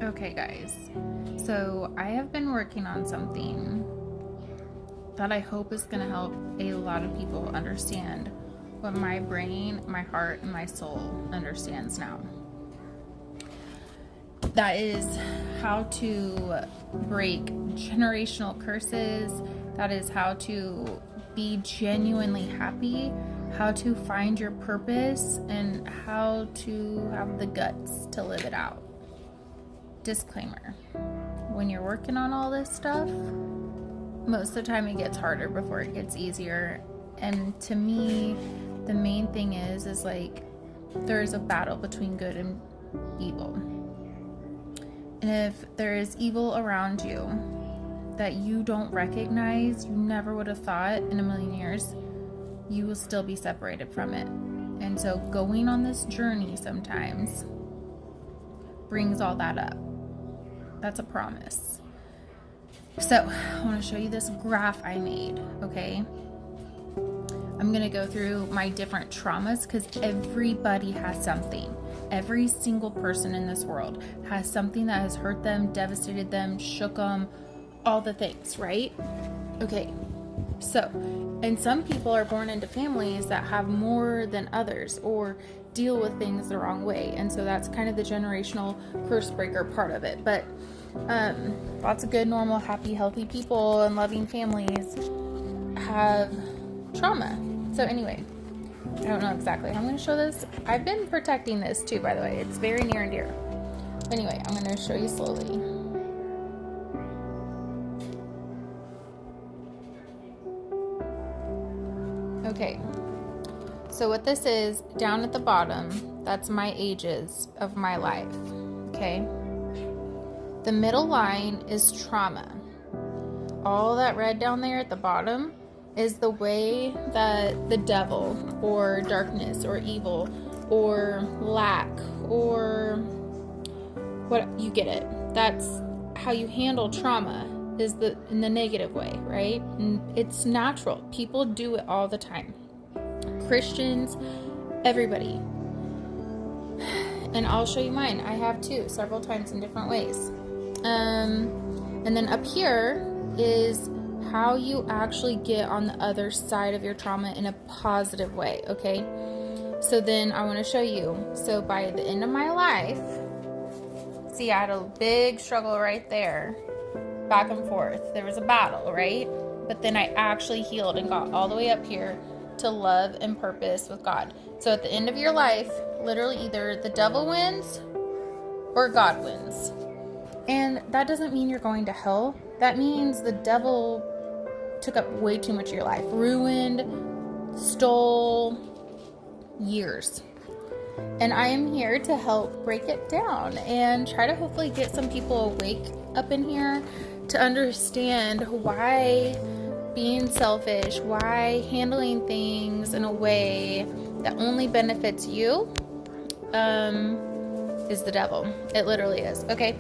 Okay, guys. So I have been working on something that I hope is going to help a lot of people understand what my brain, my heart, and my soul understands now. That is how to break generational curses. That is how to be genuinely happy, how to find your purpose, and how to have the guts to live it out. Disclaimer: when you're working on all this stuff, most of the time it gets harder before it gets easier. And to me, the main thing is like there's a battle between good and evil. And if there is evil around you that you don't recognize, you never would have thought in a million years, you will still be separated from it. And so going on this journey sometimes brings all that up. That's a promise. So I want to show you this graph I made, okay? I'm going to go through my different traumas because everybody has something. Every single person in this world has something that has hurt them, devastated them, shook them, all the things, right? Okay, so, and some people are born into families that have more than others or deal with things the wrong way. And so that's kind of the generational curse breaker part of it. But lots of good, normal, happy, healthy people and loving families have trauma. So anyway, I don't know exactly how I'm going to show this. I've been protecting this too, by the way. It's very near and dear. Anyway, I'm going to show you slowly. Okay, so what this is, down at the bottom, that's my ages of my life, okay? The middle line is trauma. All that red down there at the bottom is the way that the devil or darkness or evil or lack or what, you get it. That's how you handle trauma, is in the negative way, right? And it's natural. People do it all the time. Christians, everybody. And I'll show you mine. I have too, several times in different ways. And then up here is how you actually get on the other side of your trauma in a positive way, okay? So then I want to show you. So by the end of my life, see, I had a big struggle right there, back and forth. There was a battle, right? But then I actually healed and got all the way up here to love and purpose with God. So at the end of your life, literally either the devil wins or God wins. And that doesn't mean you're going to hell. That means the devil took up way too much of your life, ruined, stole years. And I am here to help break it down and try to hopefully get some people awake up in here to understand why being selfish, why handling things in a way that only benefits you is the devil. It literally is. Okay,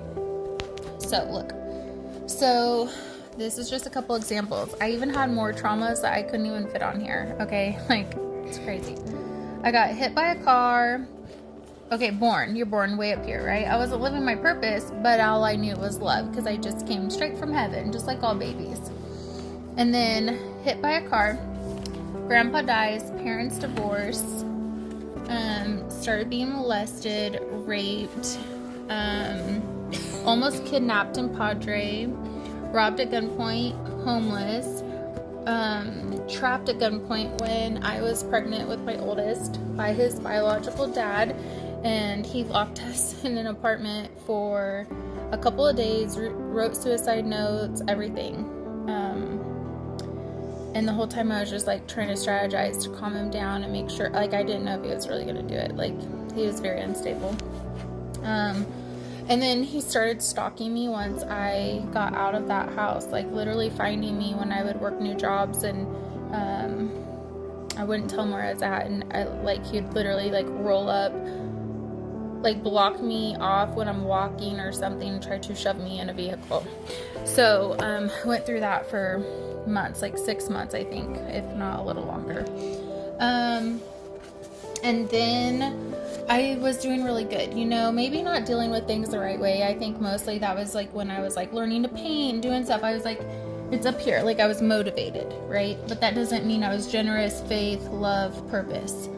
so look. So this is just a couple examples. I even had more traumas that I couldn't even fit on here. Okay, like it's crazy. I got hit by a car. Okay, you're born way up here, right? I wasn't living my purpose, but all I knew was love because I just came straight from heaven, just like all babies. And then hit by a car, grandpa dies, parents divorce, started being molested, raped, almost kidnapped in Padre, robbed at gunpoint, homeless, trapped at gunpoint when I was pregnant with my oldest by his biological dad. And he locked us in an apartment for a couple of days, wrote suicide notes, everything. And the whole time I was just like trying to strategize to calm him down and make sure, like, I didn't know if he was really going to do it. Like, he was very unstable. And then he started stalking me once I got out of that house, like literally finding me when I would work new jobs, and I wouldn't tell him where I was at. And he'd literally like roll up, like block me off when I'm walking or something, and try to shove me in a vehicle. So I went through that for months, like 6 months, I think, if not a little longer. And then I was doing really good, maybe not dealing with things the right way. I think mostly that was like when I was like learning to paint, doing stuff. I was like, it's up here. Like I was motivated, right? But that doesn't mean I was generous, faith, love, purpose.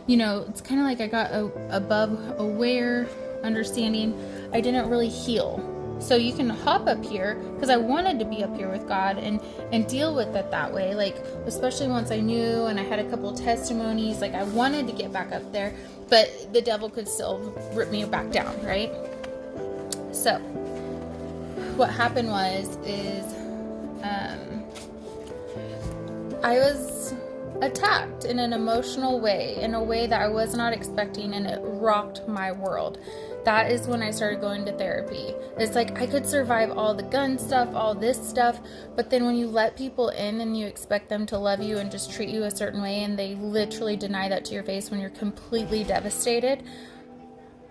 It's kind of like I got above aware, understanding. I didn't really heal. So you can hop up here because I wanted to be up here with God and deal with it that way. Like, especially once I knew and I had a couple testimonies, like I wanted to get back up there, but the devil could still rip me back down, right? So what happened is I was attacked in an emotional way, in a way that I was not expecting, and it rocked my world. That is when I started going to therapy. It's like I could survive all the gun stuff, all this stuff, but then when you let people in and you expect them to love you and just treat you a certain way, and they literally deny that to your face when you're completely devastated,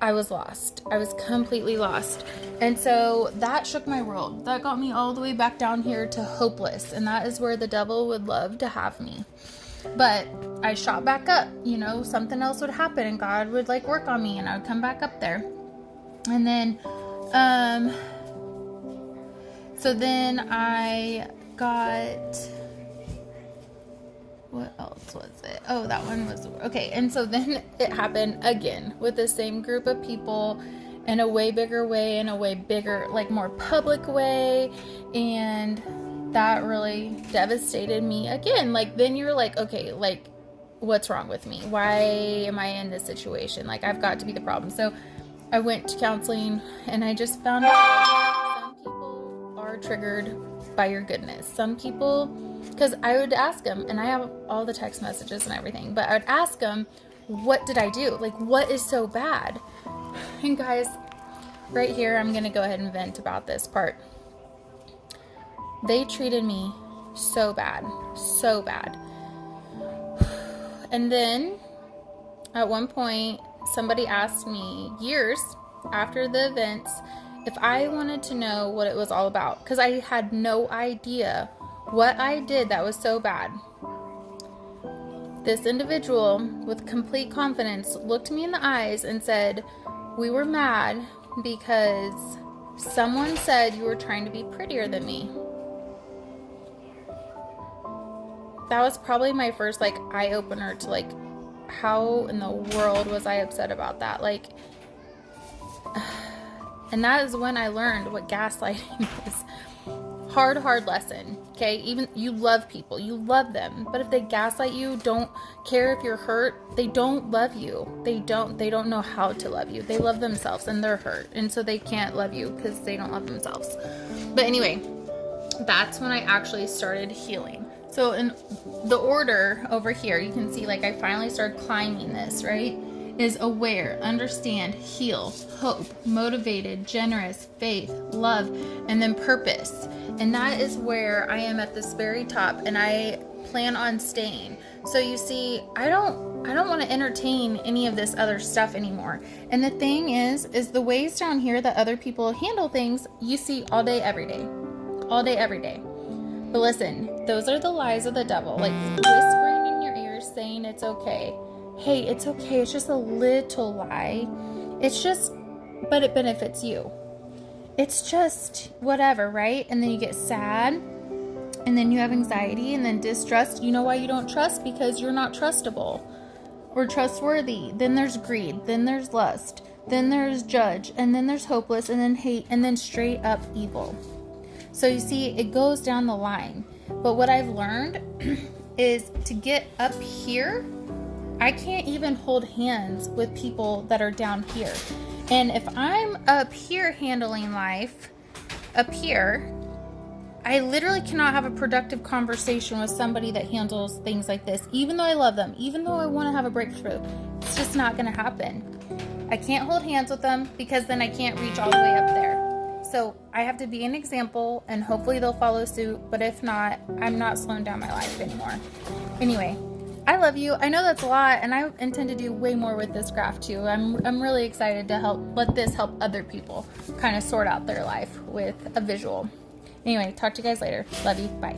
I was lost. I was completely lost. And so that shook my world. That got me all the way back down here to hopeless. And that is where the devil would love to have me. But I shot back up, something else would happen and God would like work on me and I would come back up there. And then, so then I got, what else was it? Oh, that one was, okay. And so then it happened again with the same group of people in a way bigger way, in a way bigger, like more public way. And that really devastated me again. Like, then you're like, okay, like, what's wrong with me? Why am I in this situation? Like, I've got to be the problem. So I went to counseling and I just found out some people are triggered by your goodness. Some people, because I would ask them, and I have all the text messages and everything, but I would ask them, what did I do? Like, what is so bad? And guys, right here, I'm going to go ahead and vent about this part. They treated me so bad, so bad. And then at one point, somebody asked me years after the events if I wanted to know what it was all about, because I had no idea what I did that was so bad. This individual with complete confidence looked me in the eyes and said, we were mad because someone said you were trying to be prettier than me. That was probably my first like eye opener to like, how in the world was I upset about that? Like, and that is when I learned what gaslighting is. Hard lesson. Okay. Even you love people, you love them, but if they gaslight you, don't care if you're hurt, they don't love you. They don't know how to love you. They love themselves and they're hurt. And so they can't love you because they don't love themselves. But anyway, that's when I actually started healing. So in the order over here, you can see like I finally started climbing this, right? Is aware, understand, heal, hope, motivated, generous, faith, love, and then purpose. And that is where I am at this very top, and I plan on staying. So you see, I don't want to entertain any of this other stuff anymore. And the thing is the ways down here that other people handle things, you see all day, every day. All day, every day. But listen, those are the lies of the devil, like whispering in your ears saying it's okay. Hey, it's okay. It's just a little lie. It's just, but it benefits you. It's just whatever, right? And then you get sad, and then you have anxiety, and then distrust. You know why you don't trust? Because you're not trustable or trustworthy. Then there's greed. Then there's lust. Then there's judge. And then there's hopeless. And then hate. And then straight up evil. So you see, it goes down the line. But what I've learned is to get up here, I can't even hold hands with people that are down here. And if I'm up here handling life, up here, I literally cannot have a productive conversation with somebody that handles things like this. Even though I love them, even though I want to have a breakthrough, it's just not going to happen. I can't hold hands with them because then I can't reach all the way up there. So I have to be an example, and hopefully they'll follow suit. But if not, I'm not slowing down my life anymore. Anyway, I love you. I know that's a lot, and I intend to do way more with this graph too. I'm really excited to let this help other people kind of sort out their life with a visual. Anyway, talk to you guys later. Love you. Bye.